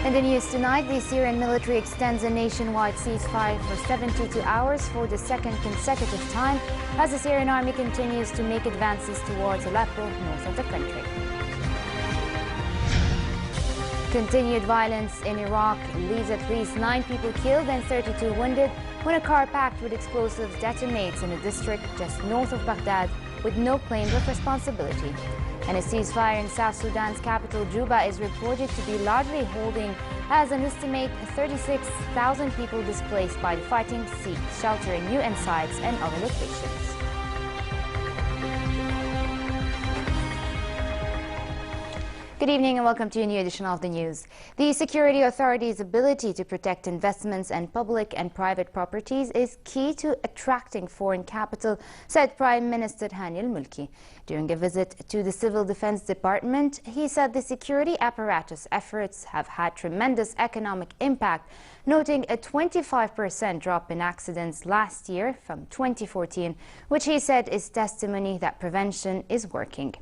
In the news tonight, the Syrian military extends a nationwide ceasefire for 72 hours for the second consecutive time as the Syrian army continues to make advances towards Aleppo, north of the country. Continued violence in Iraq leaves at least 9 people killed and 32 wounded when a car packed with explosives detonates in a district just north of Baghdad with no claim of responsibility. And a ceasefire in South Sudan's capital, Juba, is reported to be largely holding as an estimated 36,000 people displaced by the fighting seek shelter in UN sites and other locations. Good evening and welcome to a new edition of the news. The security authority's ability to protect investments and public and private properties is key to attracting foreign capital, said Prime Minister Hani al-Mulki. During a visit to the Civil Defense Department, he said the security apparatus efforts have had tremendous economic impact, noting a 25% drop in accidents last year from 2014, which he said is testimony that prevention is working.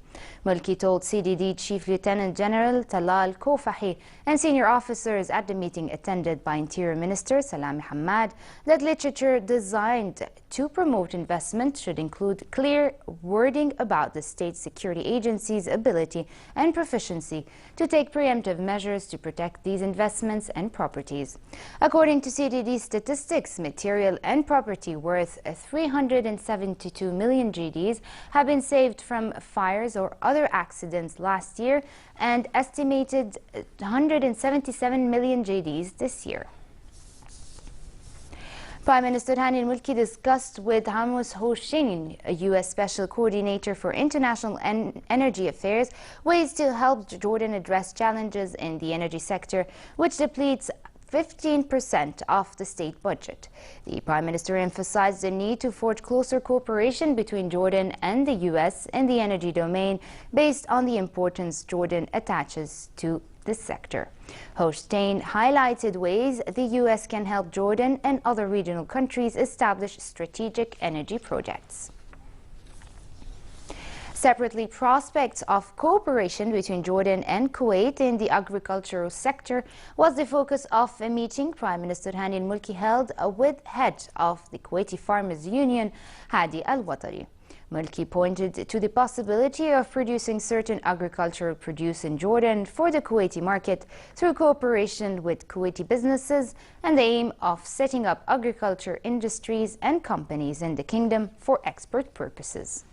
Mulki told CDD Chief Lieutenant General Talal Kofahi and senior officers at the meeting attended by Interior Minister Salam Hamad that literature designed to promote investment should include clear wording about the state security agency's ability and proficiency to take preemptive measures to protect these investments and properties. According to CDD statistics, material and property worth 372 million GDs have been saved from fires or other accidents last year and estimated 177 million GDs this year. Prime Minister Hani al-Mulki discussed with Amos Hossein, a U.S. Special Coordinator for International Energy Affairs, ways to help Jordan address challenges in the energy sector, which depletes 15% of the state budget. The Prime Minister emphasized the need to forge closer cooperation between Jordan and the U.S. in the energy domain based on the importance Jordan attaches to this sector. Hossein highlighted ways the U.S. can help Jordan and other regional countries establish strategic energy projects. Separately, prospects of cooperation between Jordan and Kuwait in the agricultural sector was the focus of a meeting Prime Minister Hani al-Mulki held with head of the Kuwaiti Farmers Union, Hadi al-Watari. Mulki pointed to the possibility of producing certain agricultural produce in Jordan for the Kuwaiti market through cooperation with Kuwaiti businesses and the aim of setting up agriculture industries and companies in the kingdom for export purposes.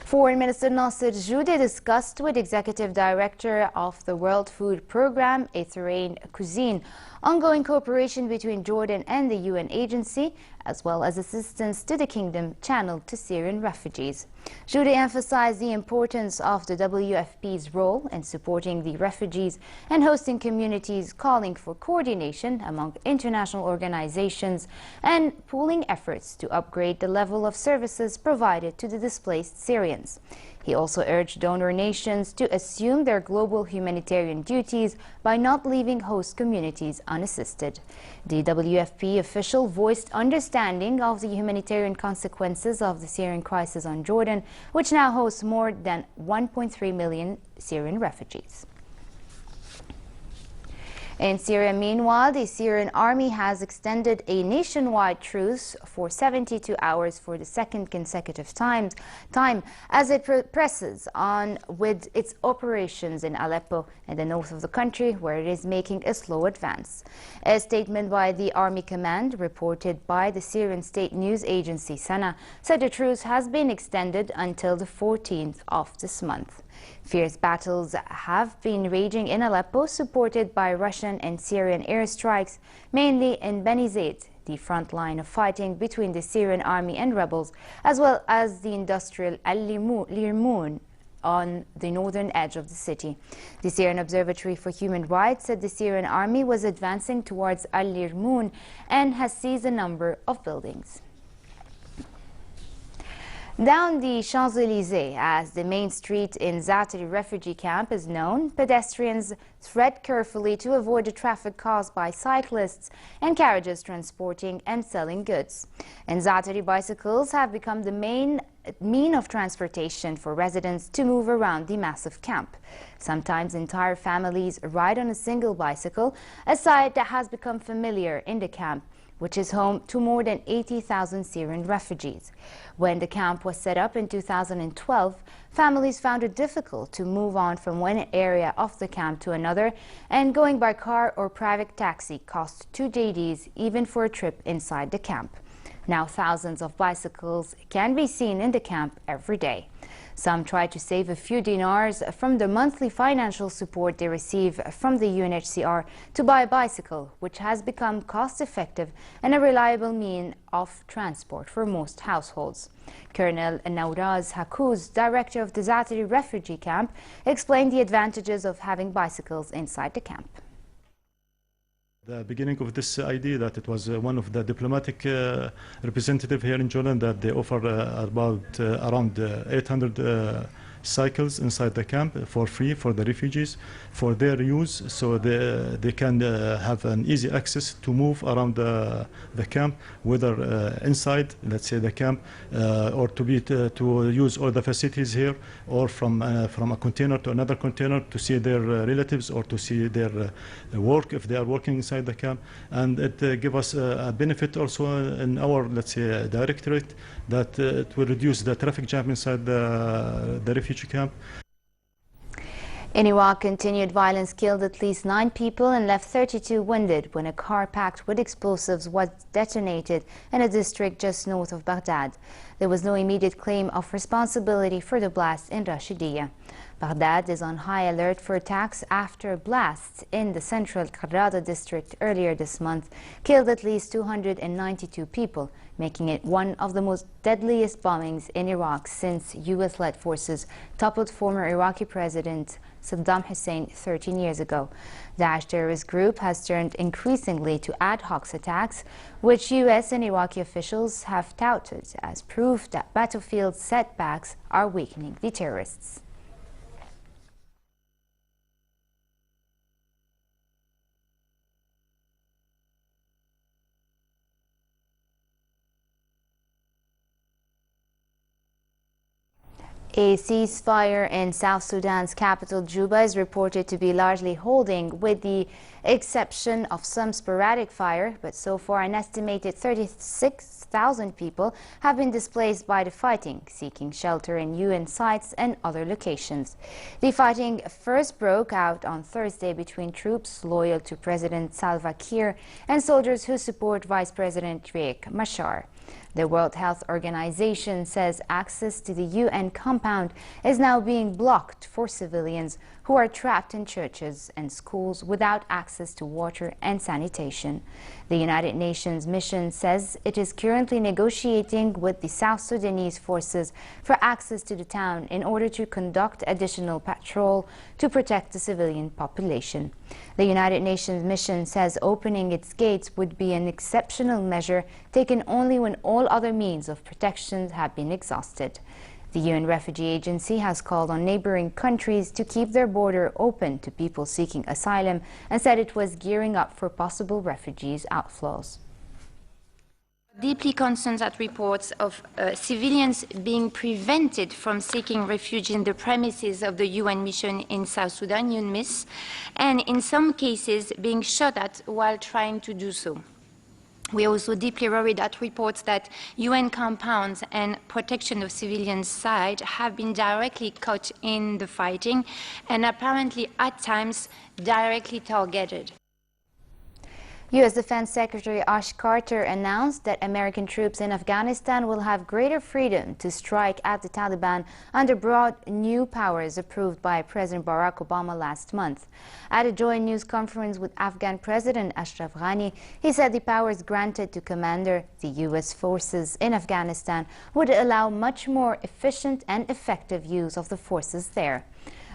Foreign Minister Nasser Joudi discussed with Executive Director of the World Food Programme, Ethiopian Cuisine, ongoing cooperation between Jordan and the UN agency, as well as assistance to the kingdom channeled to Syrian refugees. Joudi emphasized the importance of the WFP's role in supporting the refugees and hosting communities, calling for coordination among international organizations and pooling efforts to upgrade the level of services provided to the displaced Syrians. He also urged donor nations to assume their global humanitarian duties by not leaving host communities unassisted. The WFP official voiced understanding of the humanitarian consequences of the Syrian crisis on Jordan, which now hosts more than 1.3 million Syrian refugees. In Syria, meanwhile, the Syrian army has extended a nationwide truce for 72 hours for the second consecutive time as it presses on with its operations in Aleppo in the north of the country, where it is making a slow advance. A statement by the army command, reported by the Syrian state news agency Sana, said the truce has been extended until the 14th of this month. Fierce battles have been raging in Aleppo, supported by Russian and Syrian airstrikes, mainly in Beni Zaid, the front line of fighting between the Syrian army and rebels, as well as the industrial Al-Lirmoun on the northern edge of the city. The Syrian Observatory for Human Rights said the Syrian army was advancing towards Al-Lirmoun and has seized a number of buildings. Down the Champs-Élysées, as the main street in Zaatari refugee camp is known, pedestrians tread carefully to avoid the traffic caused by cyclists and carriages transporting and selling goods. And Zaatari bicycles have become the main mean of transportation for residents to move around the massive camp. Sometimes entire families ride on a single bicycle, a sight that has become familiar in the camp, which is home to more than 80,000 Syrian refugees. When the camp was set up in 2012, families found it difficult to move on from one area of the camp to another, and going by car or private taxi cost 2 JDs even for a trip inside the camp. Now thousands of bicycles can be seen in the camp every day. Some try to save a few dinars from the monthly financial support they receive from the UNHCR to buy a bicycle, which has become cost-effective and a reliable means of transport for most households. Colonel Nawraz Hakouz, director of the Zatari refugee camp, explained the advantages of having bicycles inside the camp. The beginning of this idea that it was one of the diplomatic representative here in Jordan that they offer around 800 cycles inside the camp for free for the refugees for their use, so they can have an easy access to move around the camp, whether inside, let's say, the camp, or to use all the facilities here, or from a container to another container to see their relatives or to see their work if they are working inside the camp. And it gives us a benefit also in our, let's say, directorate, that it will reduce the traffic jam inside the refugee camp. In Iraq, continued violence killed at least 9 people and left 32 wounded when a car packed with explosives was detonated in a district just north of Baghdad. There was no immediate claim of responsibility for the blast in Rashidiyah. Baghdad is on high alert for attacks after a blast in the central Qarada district earlier this month killed at least 292 people, making it one of the most deadliest bombings in Iraq since US-led forces toppled former Iraqi President Saddam Hussein 13 years ago. The Daesh terrorist group has turned increasingly to ad hoc attacks, which US and Iraqi officials have touted as proof that battlefield setbacks are weakening the terrorists. A ceasefire in South Sudan's capital, Juba, is reported to be largely holding, with the exception of some sporadic fire. But so far, an estimated 36,000 people have been displaced by the fighting, seeking shelter in UN sites and other locations. The fighting first broke out on Thursday between troops loyal to President Salva Kiir and soldiers who support Vice President Riek Machar. The World Health Organization says access to the UN compound is now being blocked for civilians who are trapped in churches and schools without access to water and sanitation. The United Nations mission says it is currently negotiating with the South Sudanese forces for access to the town in order to conduct additional patrol to protect the civilian population. The United Nations mission says opening its gates would be an exceptional measure taken only when all other means of protection have been exhausted. The UN Refugee Agency has called on neighboring countries to keep their border open to people seeking asylum and said it was gearing up for possible refugees outflows. Deeply concerned at reports of civilians being prevented from seeking refuge in the premises of the UN mission in South Sudan, UNMISS, and in some cases being shot at while trying to do so. We are also deeply worried at reports that UN compounds and protection of civilians' sites have been directly caught in the fighting and apparently at times directly targeted. U.S. Defense Secretary Ash Carter announced that American troops in Afghanistan will have greater freedom to strike at the Taliban under broad new powers approved by President Barack Obama last month. At a joint news conference with Afghan President Ashraf Ghani, he said the powers granted to commander the U.S. forces in Afghanistan would allow much more efficient and effective use of the forces there.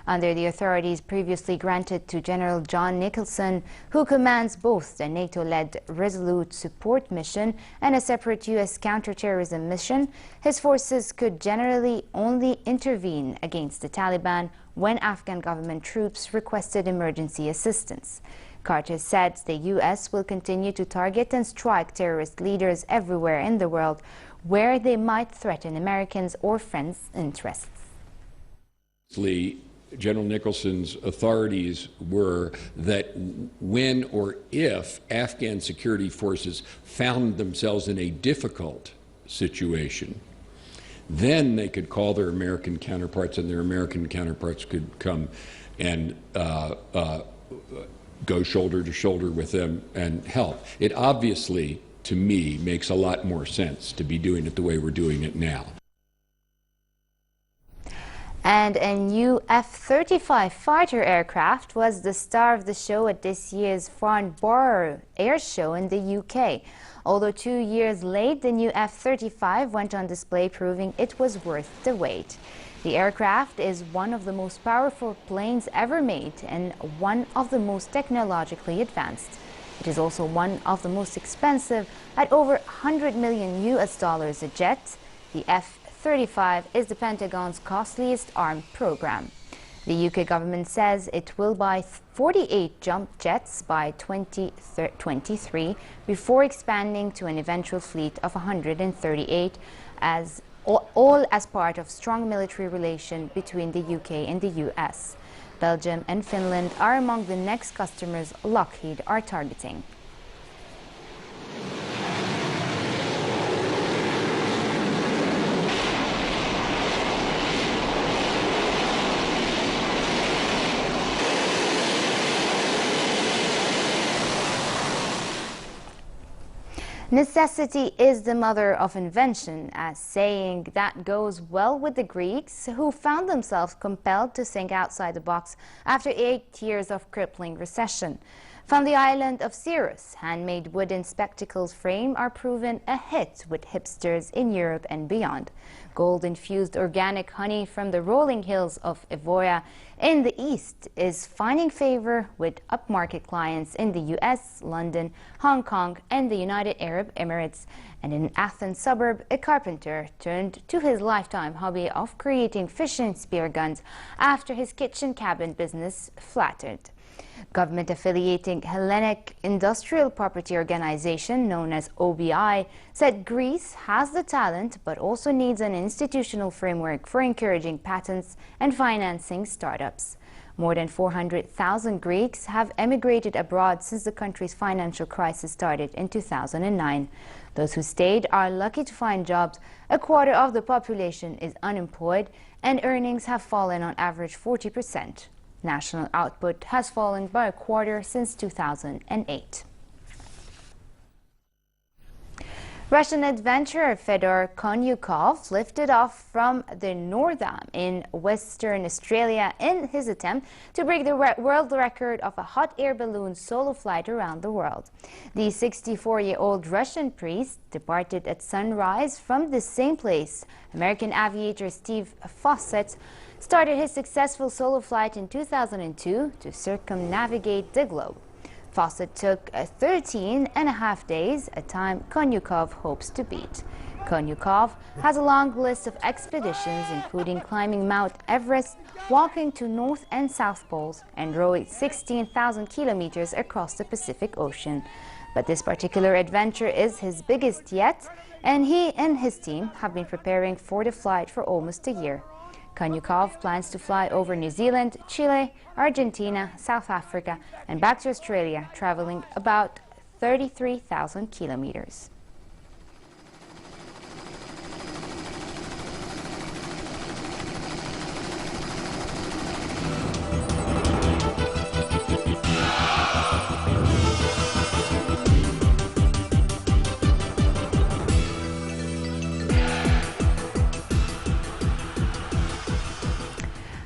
Under the authorities previously granted to General John Nicholson, who commands both the NATO-led Resolute Support Mission and a separate U.S. counterterrorism mission, his forces could generally only intervene against the Taliban when Afghan government troops requested emergency assistance. Carter said the U.S. will continue to target and strike terrorist leaders everywhere in the world where they might threaten Americans' or friends' interests. General Nicholson's authorities were that when or if Afghan security forces found themselves in a difficult situation, then they could call their American counterparts, and their American counterparts could come and go shoulder to shoulder with them and help. It obviously, to me, makes a lot more sense to be doing it the way we're doing it now. And a new F-35 fighter aircraft was the star of the show at this year's Farnborough Air Show in the UK. Although 2 years late, the new F-35 went on display, proving it was worth the wait. The aircraft is one of the most powerful planes ever made and one of the most technologically advanced. It is also one of the most expensive, at over 100 million US dollars a jet. The F-35 is the Pentagon's costliest armed program. The UK government says it will buy 48 jump jets by 2023 before expanding to an eventual fleet of 138, all as part of strong military relation between the UK and the US. Belgium and Finland are among the next customers Lockheed are targeting. Necessity is the mother of invention, a saying that goes well with the Greeks, who found themselves compelled to think outside the box after 8 years of crippling recession. From the island of Syros, handmade wooden spectacles frame are proven a hit with hipsters in Europe and beyond. Gold-infused organic honey from the rolling hills of Evora in the east is finding favor with upmarket clients in the US, London, Hong Kong, and the United Arab Emirates. And in an Athens suburb, a carpenter turned to his lifetime hobby of creating fishing spear guns after his kitchen cabin business flattered. Government affiliating Hellenic Industrial Property Organization, known as OBI, said Greece has the talent but also needs an institutional framework for encouraging patents and financing startups. More than 400,000 Greeks have emigrated abroad since the country's financial crisis started in 2009. Those who stayed are lucky to find jobs. A quarter of the population is unemployed, and earnings have fallen on average 40%. National output has fallen by a quarter since 2008. Russian adventurer Fedor Konyukov lifted off from the Northam in Western Australia in his attempt to break the world record of a hot air balloon solo flight around the world. The 64-year-old Russian priest departed at sunrise from the same place. American aviator Steve Fossett started his successful solo flight in 2002 to circumnavigate the globe. Fossett took 13.5 days, a time Konyukov hopes to beat. Konyukov has a long list of expeditions, including climbing Mount Everest, walking to North and South Poles, and rowing 16,000 kilometers across the Pacific Ocean. But this particular adventure is his biggest yet, and he and his team have been preparing for the flight for almost a year. Konyukov plans to fly over New Zealand, Chile, Argentina, South Africa, and back to Australia, traveling about 33,000 kilometers.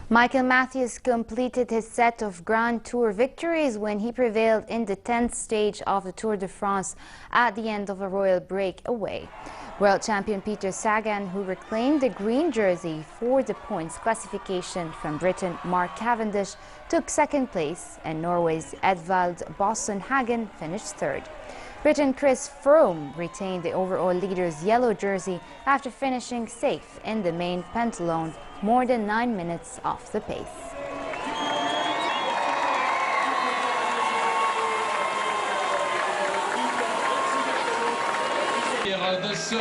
Michael Matthews completed his set of Grand Tour victories when he prevailed in the 10th stage of the Tour de France at the end of a royal breakaway. World champion Peter Sagan, who reclaimed the green jersey for the points classification from Britain Mark Cavendish, took second place, and Norway's Edvald Boasson Hagen finished third. Britain Chris Froome retained the overall leader's yellow jersey after finishing safe in the main pentathlon, more than 9 minutes off the pace. sourire de ce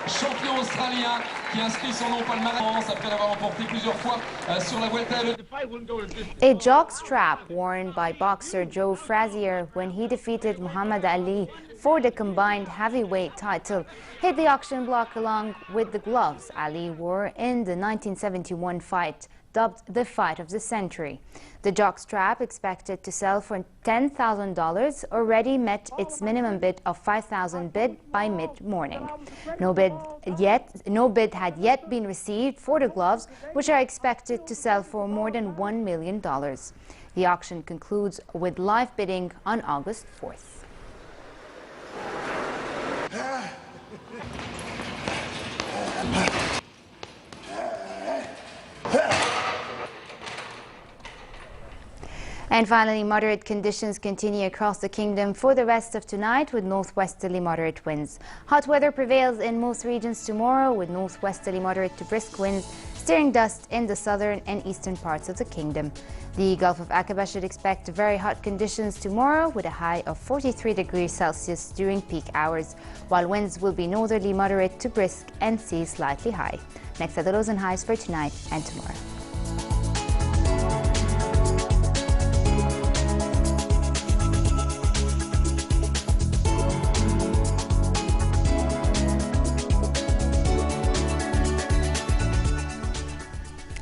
champion australien qui inscrit son nom au palmarès après l'avoir remporté plusieurs fois sur la Vuelta. A jockstrap worn by boxer Joe Frazier when he defeated Muhammad Ali for the combined heavyweight title hit the auction block along with the gloves Ali wore in the 1971 fight, dubbed the fight of the century. The jockstrap, expected to sell for $10,000, already met its minimum bid of $5,000 bid by mid-morning. No bid had yet been received for the gloves, which are expected to sell for more than $1 million. The auction concludes with live bidding on August 4th. And finally, moderate conditions continue across the kingdom for the rest of tonight with northwesterly moderate winds. Hot weather prevails in most regions tomorrow with northwesterly moderate to brisk winds, stirring dust in the southern and eastern parts of the kingdom. The Gulf of Aqaba should expect very hot conditions tomorrow with a high of 43 degrees Celsius during peak hours, while winds will be northerly moderate to brisk and seas slightly high. Next are the lows and highs for tonight and tomorrow.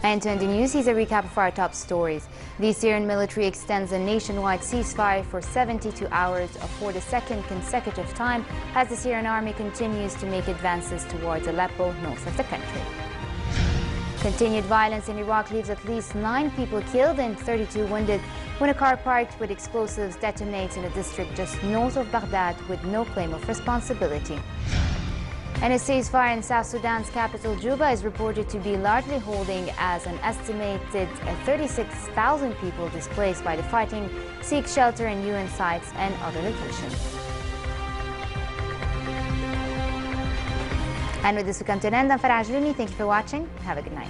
And to end the news, here's a recap of our top stories. The Syrian military extends a nationwide ceasefire for 72 hours for the second consecutive time as the Syrian army continues to make advances towards Aleppo, north of the country. Continued violence in Iraq leaves at least 9 people killed and 32 wounded when a car parked with explosives detonates in a district just north of Baghdad with no claim of responsibility. And a ceasefire in South Sudan's capital, Juba, is reported to be largely holding as an estimated 36,000 people displaced by the fighting seek shelter in UN sites and other locations. And with this, we come to an end. I'm Farah Ajlumi. Thank you for watching. Have a good night.